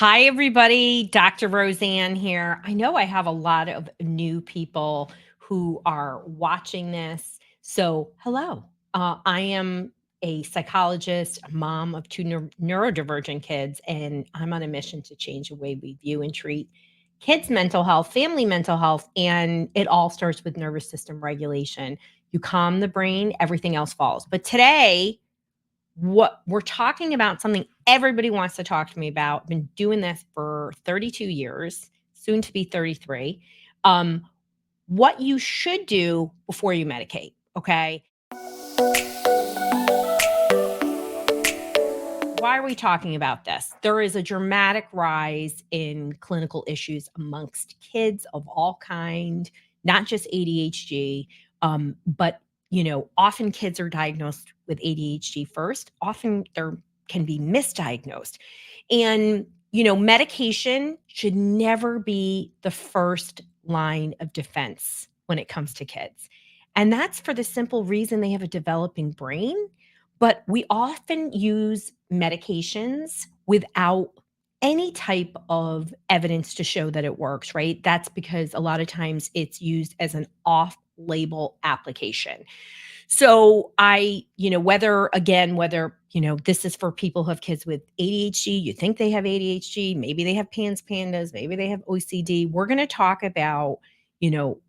Hi, everybody. Dr. Roseann here. I know I have a lot of new people who are watching this. So, hello. I am a psychologist, a mom of two neurodivergent kids, and I'm on a mission to change the way we view and treat kids' mental health, family mental health, and it all starts with nervous system regulation. You calm the brain, everything else follows. But today, what we're talking about something everybody wants to talk to me about. I've been doing this for 32 years, soon to be 33. Um, what you should do before you medicate, okay? Why are we talking about this? There is a dramatic rise in clinical issues amongst kids of all kind, not just ADHD, but often kids are diagnosed with ADHD first. Often there can be misdiagnosed, and medication should never be the first line of defense when it comes to kids, and that's for the simple reason they have a developing brain, but we often use medications without any type of evidence to show that it works, right? That's because a lot of times it's used as an off label application. So whether, this is for people who have kids with ADHD, you think they have ADHD, maybe they have pandas, maybe they have OCD. We're going to talk about, you know,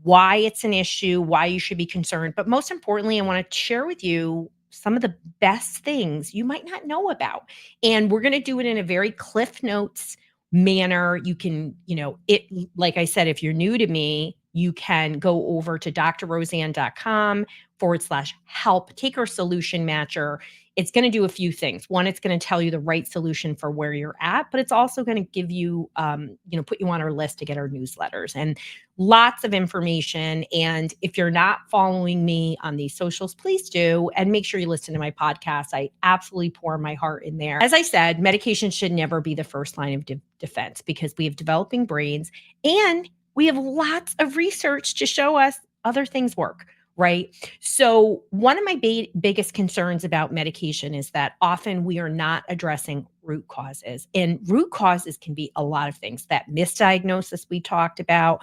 why it's an issue, why you should be concerned. But most importantly, I want to share with you some of the best things you might not know about. And we're going to do it in a very Cliff Notes manner. You can, like I said, if you're new to me, you can go over to drroseann.com/help, take our solution matcher. It's going to do a few things. One, it's going to tell you the right solution for where you're at, but it's also going to give you, put you on our list to get our newsletters and lots of information. And if you're not following me on these socials, please do. And make sure you listen to my podcast. I absolutely pour my heart in there. As I said, medication should never be the first line of defense because we have developing brains and we have lots of research to show us other things work, right? So, one of my biggest concerns about medication is that often we are not addressing root causes. And root causes can be a lot of things. That misdiagnosis we talked about.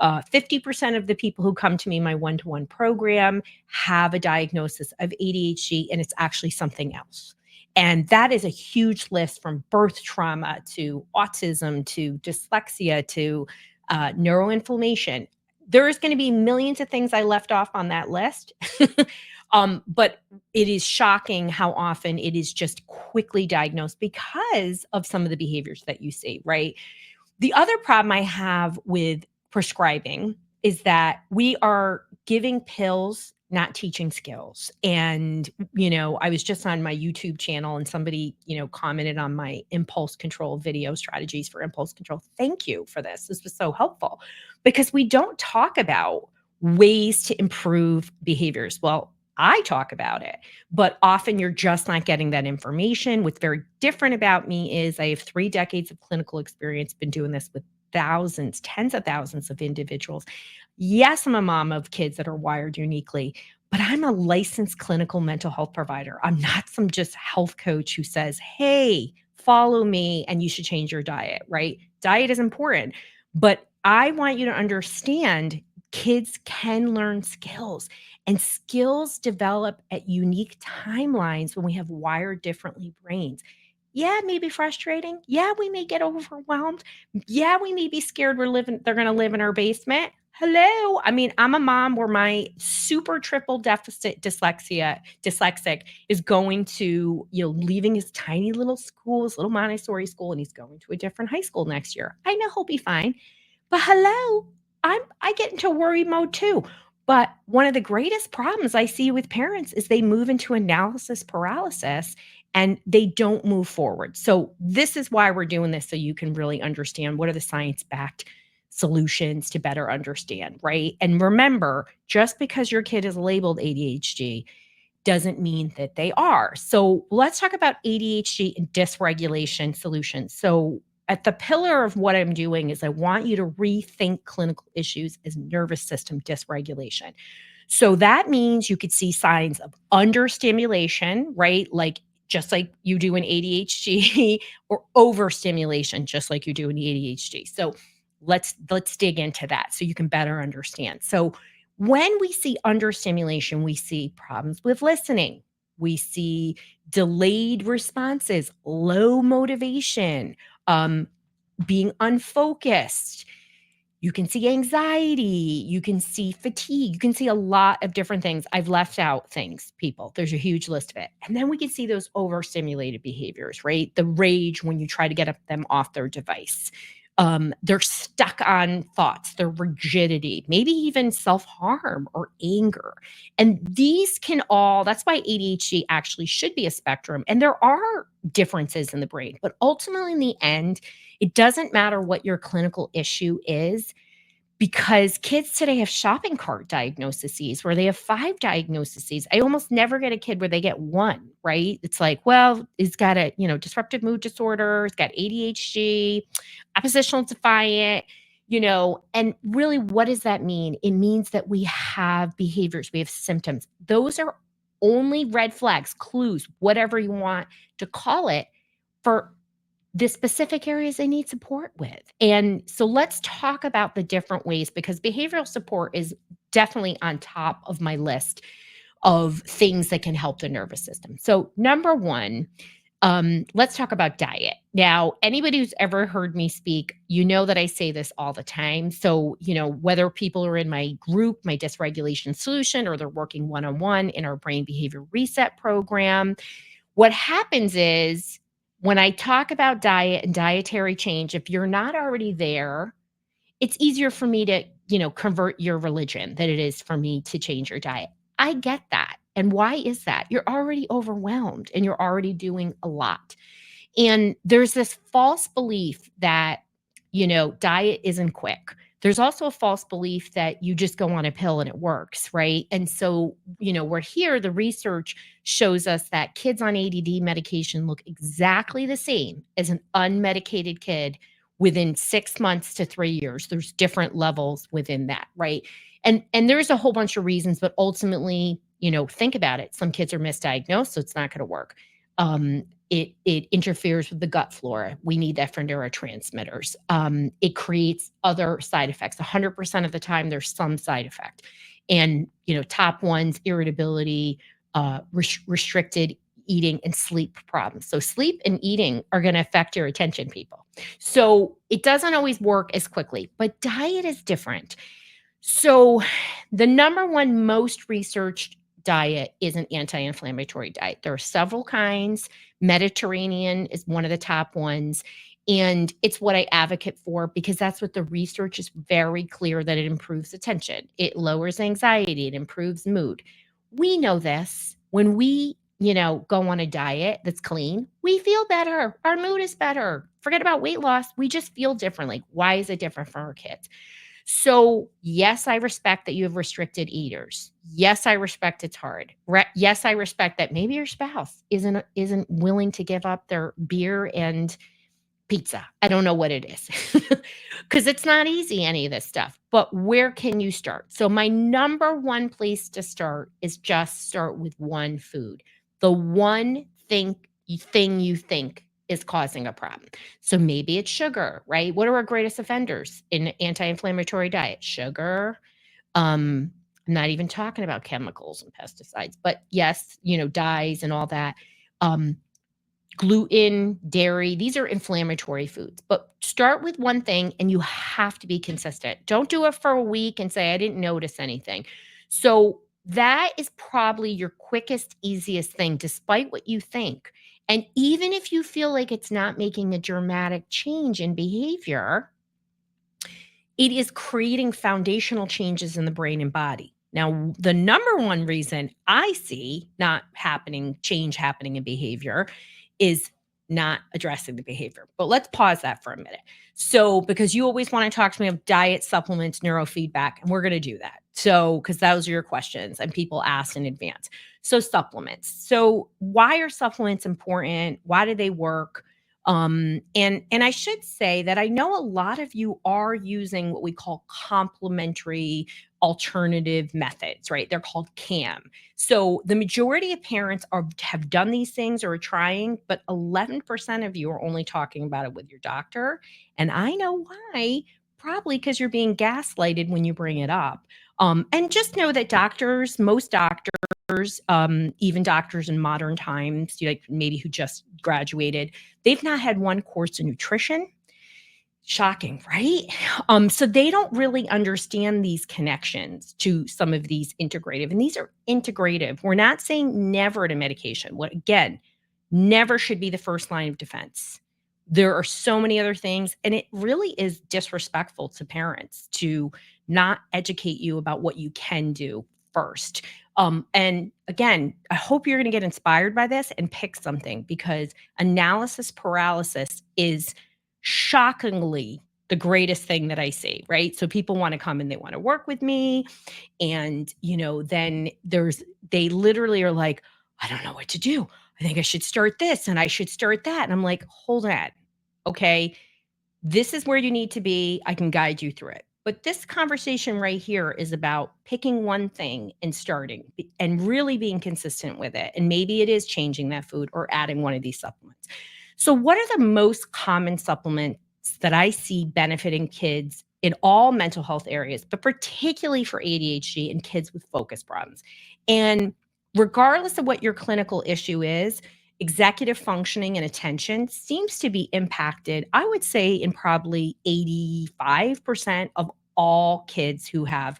50% of the people who come to me in my one-to-one program have a diagnosis of ADHD, and it's actually something else. And that is a huge list, from birth trauma to autism to dyslexia to neuroinflammation. There's going to be millions of things I left off on that list. But it is shocking how often it is just quickly diagnosed because of some of the behaviors that you see, right? The other problem I have with prescribing is that we are giving pills, not teaching skills. And, I was just on my YouTube channel and somebody, commented on my impulse control video, strategies for impulse control. Thank you for this. This was so helpful because we don't talk about ways to improve behaviors. Well, I talk about it, but often you're just not getting that information. What's very different about me is I have 3 decades of clinical experience, been doing this with thousands, tens of thousands of individuals. Yes, I'm a mom of kids that are wired uniquely, but I'm a licensed clinical mental health provider. I'm not some just health coach who says, hey, follow me and you should change your diet, right? Diet is important, but I want you to understand kids can learn skills. And skills develop at unique timelines when we have wired differently brains. Yeah, it may be frustrating. Yeah, we may get overwhelmed. Yeah, we may be scared they're going to live in our basement. Hello. I mean, I'm a mom where my super triple deficit dyslexic is going to, leaving his tiny little school, his little Montessori school, and he's going to a different high school next year. I know he'll be fine. But hello, I get into worry mode too. But one of the greatest problems I see with parents is they move into analysis paralysis and they don't move forward. So this is why we're doing this, so you can really understand what are the science-backed solutions to better understand, right? And remember, just because your kid is labeled ADHD doesn't mean that they are. So let's talk about ADHD and dysregulation solutions. So at the pillar of what I'm doing is I want you to rethink clinical issues as nervous system dysregulation. So that means you could see signs of understimulation, right? Like just like you do in ADHD, or overstimulation, just like you do in ADHD. So let's dig into that so you can better understand. So when we see understimulation, we see problems with listening. We see delayed responses, low motivation, um, being unfocused. You can see anxiety, you can see fatigue, you can see a lot of different things. I've left out things, people. There's a huge list of it. And then we can see those overstimulated behaviors, right? The rage when you try to get them off their device. They're stuck on thoughts, their rigidity, maybe even self-harm or anger. And these can all, that's why ADHD actually should be a spectrum. And there are differences in the brain, but ultimately in the end, it doesn't matter what your clinical issue is, because kids today have shopping cart diagnoses where they have 5 diagnoses. I almost never get a kid where they get 1, right? It's like, well, he's got a, disruptive mood disorder, he's got ADHD, oppositional defiant, and really what does that mean? It means that we have behaviors, we have symptoms. Those are only red flags, clues, whatever you want to call it, for the specific areas they need support with. And so let's talk about the different ways, because behavioral support is definitely on top of my list of things that can help the nervous system. So, number one, let's talk about diet. Now, anybody who's ever heard me speak, you know that I say this all the time. So, whether people are in my group, my dysregulation solution, or they're working one on one in our brain behavior reset program, what happens is when I talk about diet and dietary change, if you're not already there, it's easier for me to, convert your religion than it is for me to change your diet. I get that. And why is that? You're already overwhelmed and you're already doing a lot. And there's this false belief that, diet isn't quick. There's also a false belief that you just go on a pill and it works, right? And so, we're here, the research shows us that kids on ADD medication look exactly the same as an unmedicated kid within 6 months to 3 years. There's different levels within that, right? And there's a whole bunch of reasons, but ultimately, think about it. Some kids are misdiagnosed, so it's not going to work. It interferes with the gut flora. We need that for neurotransmitters. It creates other side effects. 100% of the time, there's some side effect. And, top ones, irritability, restricted eating, and sleep problems. So sleep and eating are going to affect your attention, people. So it doesn't always work as quickly, but diet is different. So the number one most researched diet is an anti-inflammatory diet. There are several kinds. Mediterranean is one of the top ones. And it's what I advocate for because that's what the research is very clear that it improves attention. It lowers anxiety. It improves mood. We know this. When we, go on a diet that's clean, we feel better. Our mood is better. Forget about weight loss. We just feel differently. Why is it different for our kids? So, yes, I respect that you have restricted eaters. Yes, I respect it's hard. Yes, I respect that maybe your spouse isn't willing to give up their beer and pizza. I don't know what it is. Cuz it's not easy, any of this stuff. But where can you start? So my number one place to start is just start with one food. The one thing you think is causing a problem. So maybe it's sugar, right? What are our greatest offenders in anti-inflammatory diet? Sugar. I'm not even talking about chemicals and pesticides, but yes, dyes and all that. Um, Gluten, dairy, these are inflammatory foods. But start with one thing and you have to be consistent. Don't do it for a week and say, I didn't notice anything. So that is probably your quickest, easiest thing, despite what you think. And even if you feel like it's not making a dramatic change in behavior, it is creating foundational changes in the brain and body. Now, the number one reason I see change happening in behavior is not addressing the behavior. But let's pause that for a minute. So, because you always want to talk to me of diet, supplements, neurofeedback, and we're going to do that. So, because those are your questions and people asked in advance. So, supplements. So, why are supplements important? Why do they work? And I should say that I know a lot of you are using what we call complementary alternative methods, right? They're called CAM. So the majority of parents have done these things or are trying, but 11% of you are only talking about it with your doctor. And I know why. Probably because you're being gaslighted when you bring it up. And just know that most doctors, even doctors in modern times, like maybe who just graduated, they've not had one course in nutrition. Shocking, right? So they don't really understand these connections to some of these integrative, and these are integrative. We're not saying never to medication. What again, never should be the first line of defense. There are so many other things, and it really is disrespectful to parents to not educate you about what you can do first. And again, I hope you're going to get inspired by this and pick something, because analysis paralysis is shockingly the greatest thing that I see, right? So people want to come and they want to work with me. And, then they literally are like, I don't know what to do. I think I should start this and I should start that. And I'm like, hold on. Okay. This is where you need to be. I can guide you through it. But this conversation right here is about picking one thing and starting and really being consistent with it. And maybe it is changing that food or adding one of these supplements. So, what are the most common supplements that I see benefiting kids in all mental health areas, but particularly for ADHD and kids with focus problems? And regardless of what your clinical issue is, executive functioning and attention seems to be impacted, I would say, in probably 85% of all kids who have,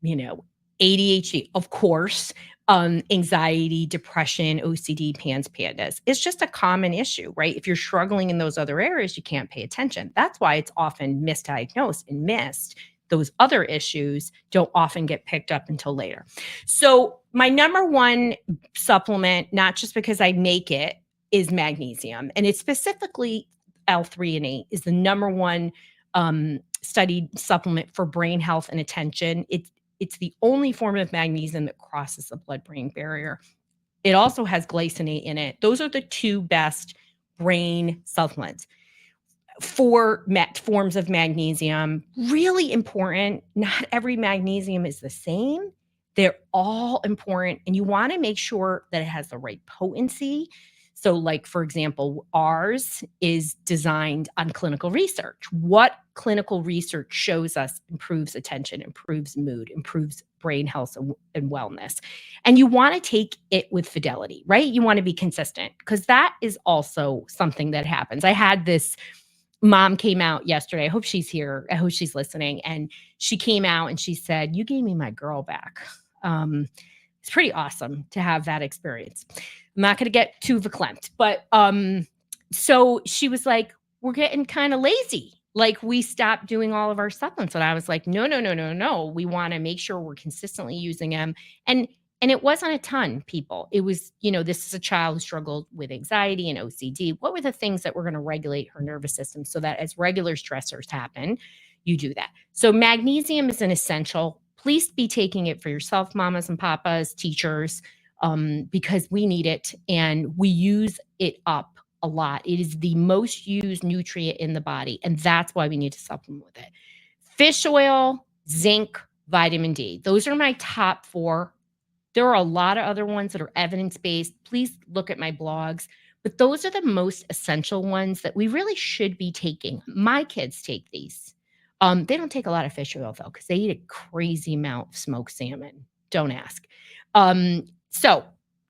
you know, ADHD, of course, anxiety, depression, OCD, PANS, PANDAS. It's just a common issue, right? If you're struggling in those other areas, you can't pay attention. That's why it's often misdiagnosed and missed. Those other issues don't often get picked up until later. So my number one supplement, not just because I make it, is magnesium. And it's specifically L3 and 8 is the number one studied supplement for brain health and attention. It's the only form of magnesium that crosses the blood-brain barrier. It also has glycinate in it. Those are the two best brain supplements. Four forms of magnesium, really important. Not every magnesium is the same. They're all important, and you want to make sure that it has the right potency. So, like, for example, ours is designed on clinical research. What clinical research shows us improves attention, improves mood, improves brain health and wellness. And you want to take it with fidelity, right? You want to be consistent, because that is also something that happens. I had this mom came out yesterday. I hope she's here. I hope she's listening. And she came out and she said, "You gave me my girl back." It's pretty awesome to have that experience. I'm not going to get too verklempt, but so she was like, "We're getting kind of lazy. Like, we stopped doing all of our supplements." And I was like, "No, no, no, no, no. We want to make sure we're consistently using them." And it wasn't a ton, people. It was, this is a child who struggled with anxiety and OCD. What were the things that were going to regulate her nervous system so that as regular stressors happen, you do that? So magnesium is an essential. Please be taking it for yourself, mamas and papas, teachers, because we need it and we use it up a lot. It is the most used nutrient in the body, and that's why we need to supplement with it. Fish oil, zinc, vitamin D. Those are my top four. There are a lot of other ones that are evidence-based. Please look at my blogs. But those are the most essential ones that we really should be taking. My kids take these. They don't take a lot of fish oil, though, because they eat a crazy amount of smoked salmon. Don't ask. So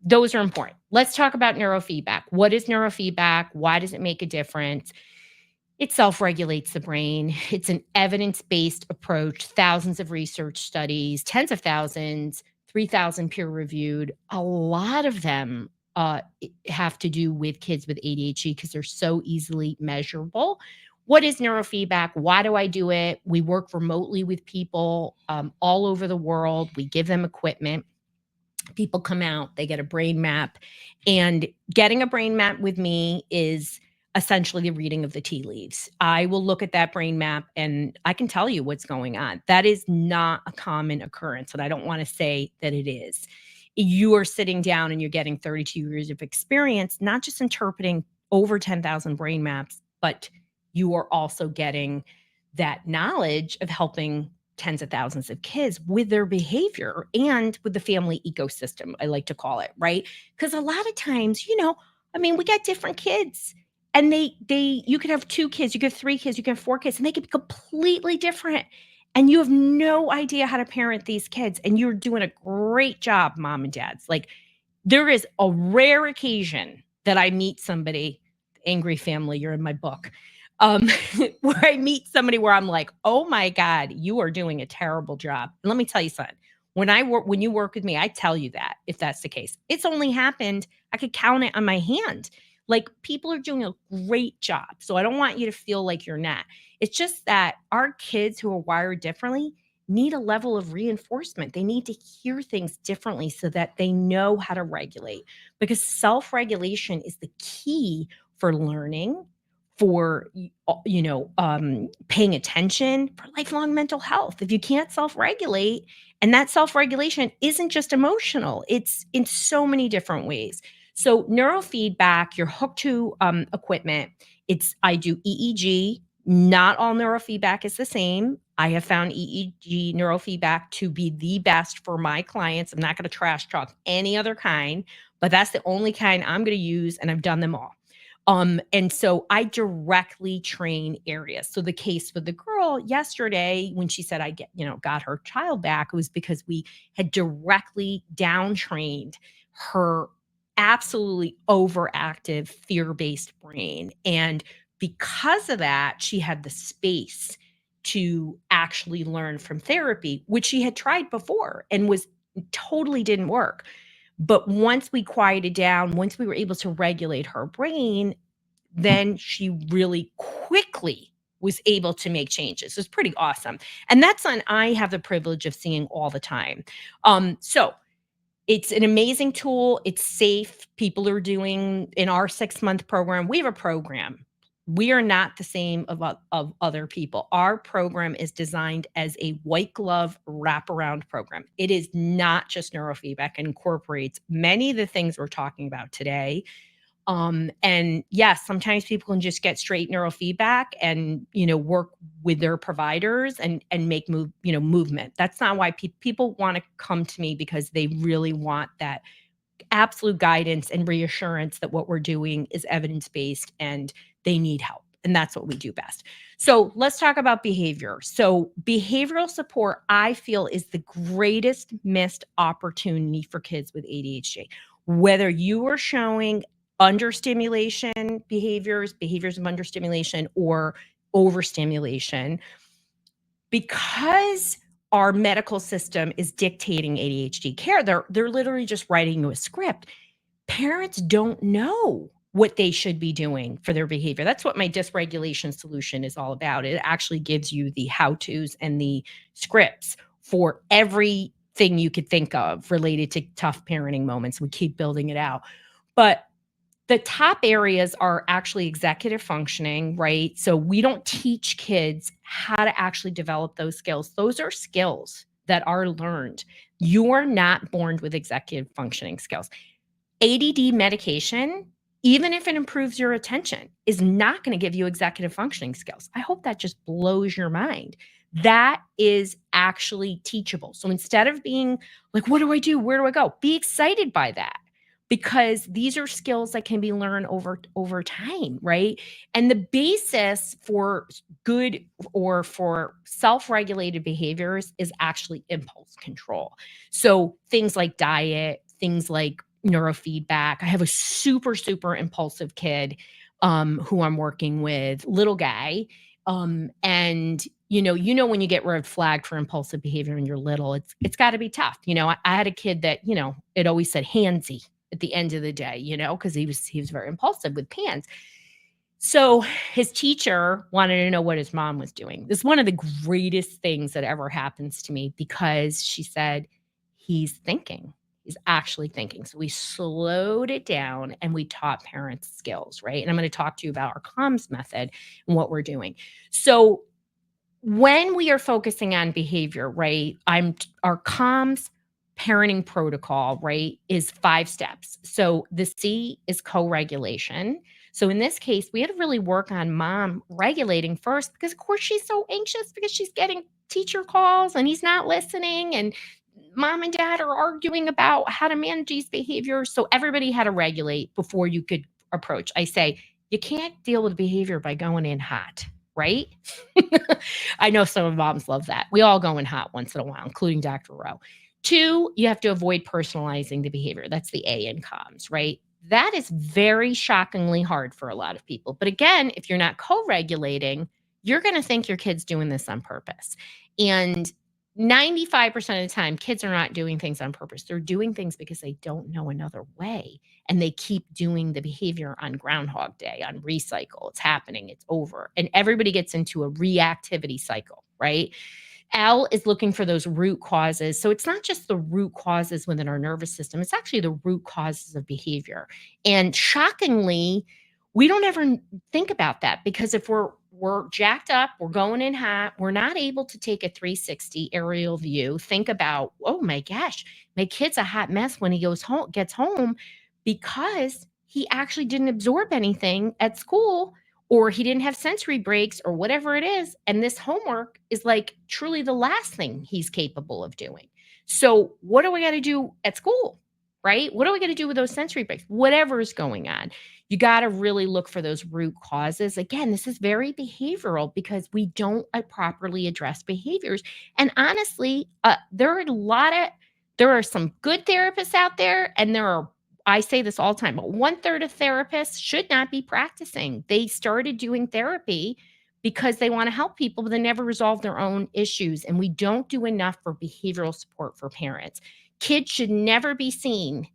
those are important. Let's talk about neurofeedback. What is neurofeedback? Why does it make a difference? It self-regulates the brain. It's an evidence-based approach, thousands of research studies, tens of thousands, 3,000 peer-reviewed. A lot of them have to do with kids with ADHD because they're so easily measurable. What is neurofeedback? Why do I do it? We work remotely with people all over the world. We give them equipment. People come out, they get a brain map. And getting a brain map with me is essentially the reading of the tea leaves. I will look at that brain map and I can tell you what's going on. That is not a common occurrence, and I don't want to say that it is. You are sitting down and you're getting 32 years of experience, not just interpreting over 10,000 brain maps, but you are also getting that knowledge of helping tens of thousands of kids with their behavior and with the family ecosystem, I like to call it, right? Because a lot of times, I mean, we got different kids and you could have 2 kids, you could have 3 kids, you could have 4 kids, and they could be completely different. And you have no idea how to parent these kids. And you're doing a great job, mom and dads. Like, there is a rare occasion that I meet somebody, angry family, you're in my book, um, where I meet somebody where I'm like, "Oh my god, you are doing a terrible job." And let me tell you something, when you work with me, I tell you that if that's the case. It's only happened, I could count it on my hand. Like, people are doing a great job, so I don't want you to feel like you're not. It's just that our kids who are wired differently need a level of reinforcement. They need to hear things differently so that they know how to regulate, because self-regulation is the key for learning, for paying attention, for lifelong mental health. If you can't self-regulate, and that self-regulation isn't just emotional, it's in so many different ways. So neurofeedback, you're hooked to equipment. I do EEG. Not all neurofeedback is the same. I have found EEG neurofeedback to be the best for my clients. I'm not going to trash talk any other kind, but that's the only kind I'm going to use, and I've done them all. And so I directly train areas. So the case with the girl yesterday, when she said got her child back, it was because we had directly down trained her absolutely overactive fear-based brain. And because of that, she had the space to actually learn from therapy, which she had tried before and was totally didn't work. But once we quieted down, once we were able to regulate her brain, then she really quickly was able to make changes. It's pretty awesome. And that's something I have the privilege of seeing all the time. So it's an amazing tool. It's safe. People are doing in our 6-month program. We have a program. We are not the same of other people. Our program is designed as a white glove wraparound program. It is not just neurofeedback. It incorporates many of the things we're talking about today. And yes, sometimes people can just get straight neurofeedback and, work with their providers and make movement. That's not why people want to come to me, because they really want that absolute guidance and reassurance that what we're doing is evidence-based and they need help. And that's what we do best. So let's talk about behavior. So behavioral support, I feel, is the greatest missed opportunity for kids with ADHD. Whether you are showing understimulation behaviors of understimulation or overstimulation, because our medical system is dictating ADHD care, they're literally just writing you a script. Parents don't know what they should be doing for their behavior. That's what my dysregulation solution is all about. It actually gives you the how-tos and the scripts for everything you could think of related to tough parenting moments. We keep building it out. But the top areas are actually executive functioning, right? So we don't teach kids how to actually develop those skills. Those are skills that are learned. You are not born with executive functioning skills. ADD medication, even if it improves your attention, is not going to give you executive functioning skills. I hope that just blows your mind. That is actually teachable. So instead of being like, what do I do? Where do I go? Be excited by that, because these are skills that can be learned over time, right? And the basis for good or for self-regulated behaviors is actually impulse control. So things like diet, things like neurofeedback. I have a super, super impulsive kid who I'm working with, little guy. And when you get red flagged for impulsive behavior when you're little, it's got to be tough. I had a kid that, it always said handsy at the end of the day, because he was very impulsive with pans. So his teacher wanted to know what his mom was doing. This is one of the greatest things that ever happens to me, because she said, he's thinking. He's actually thinking. So we slowed it down and we taught parents skills, right? And I'm going to talk to you about our comms method and what we're doing. So when we are focusing on behavior, right, our comms parenting protocol, right, is 5 steps. So the C is co-regulation. So in this case, we had to really work on mom regulating first because, of course, she's so anxious because she's getting teacher calls and he's not listening. And mom and dad are arguing about how to manage these behaviors. So everybody had to regulate before you could approach. I say, you can't deal with behavior by going in hot, right? I know some of moms love that. We all go in hot once in a while, including Dr. Rowe. Two, you have to avoid personalizing the behavior. That's the A in comms, right? That is very shockingly hard for a lot of people. But again, if you're not co regulating, you're going to think your kid's doing this on purpose. And 95% of the time, kids are not doing things on purpose. They're doing things because they don't know another way. And they keep doing the behavior on Groundhog Day, on recycle. It's happening, it's over. And everybody gets into a reactivity cycle, right? L is looking for those root causes. So it's not just the root causes within our nervous system, it's actually the root causes of behavior. And shockingly, we don't ever think about that because if we're jacked up, we're going in hot, we're not able to take a 360 aerial view, think about, oh my gosh, my kid's a hot mess when he gets home because he actually didn't absorb anything at school or he didn't have sensory breaks or whatever it is. And this homework is like truly the last thing he's capable of doing. So, what do we got to do at school? Right? What do we got to do with those sensory breaks? Whatever is going on, you got to really look for those root causes. Again, this is very behavioral because we don't properly address behaviors. And honestly, there are some good therapists out there, and I say this all the time, but 1/3 of therapists should not be practicing. They started doing therapy because they want to help people, but they never resolve their own issues. And we don't do enough for behavioral support for parents. Kids should never be seen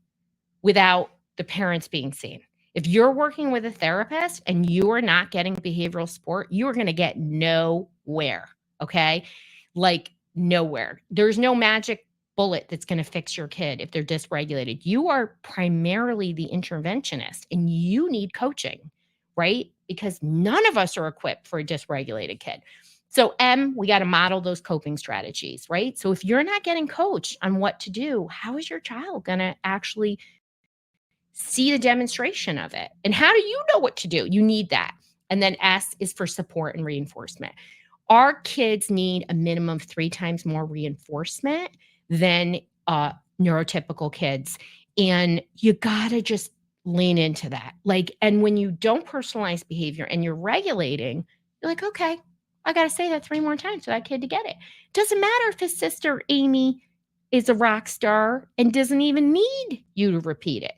without the parents being seen. If you're working with a therapist and you are not getting behavioral support, you are going to get nowhere. Okay. Like nowhere. There's no magic bullet that's going to fix your kid if they're dysregulated. You are primarily the interventionist and you need coaching, right? Because none of us are equipped for a dysregulated kid. So, M, we got to model those coping strategies, right? So, if you're not getting coached on what to do, how is your child going to actually see the demonstration of it? And how do you know what to do? You need that. And then S is for support and reinforcement. Our kids need a minimum of 3 times more reinforcement than neurotypical kids. And you got to just lean into that. Like, and when you don't personalize behavior and you're regulating, you're like, okay, I got to say that 3 more times for that kid to get it. Doesn't matter if his sister Amy is a rock star and doesn't even need you to repeat it.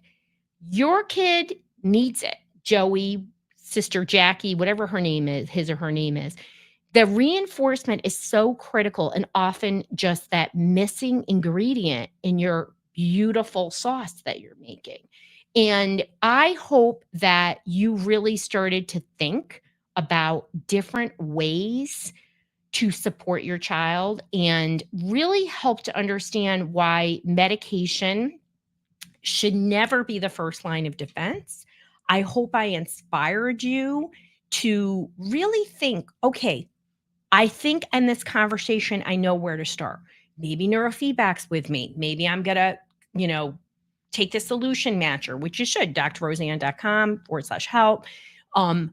Your kid needs it. Joey, sister Jackie, whatever her name is, his or her name is. The reinforcement is so critical and often just that missing ingredient in your beautiful sauce that you're making. And I hope that you really started to think about different ways to support your child and really help to understand why medication should never be the first line of defense. I hope I inspired you to really think, okay, I think in this conversation, I know where to start. Maybe neurofeedback's with me. Maybe I'm going to, take the solution matcher, which you should, drroseann.com/help.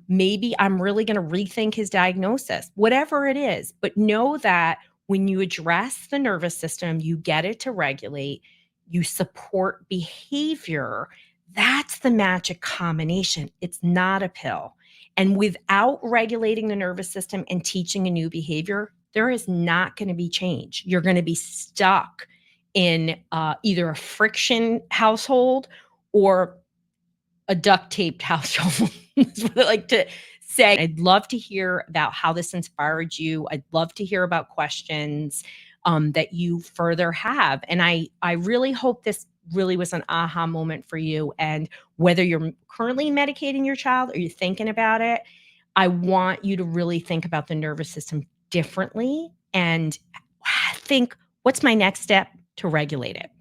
Maybe I'm really going to rethink his diagnosis, whatever it is. But know that when you address the nervous system, you get it to regulate, you support behavior. That's the magic combination. It's not a pill. And without regulating the nervous system and teaching a new behavior, there is not going to be change. You're going to be stuck in either a friction household or a duct taped household. That's what I like to say. I'd love to hear about how this inspired you. I'd love to hear about questions that you further have. And I really hope this really was an aha moment for you. And whether you're currently medicating your child or you're thinking about it, I want you to really think about the nervous system differently and think, what's my next step to regulate it?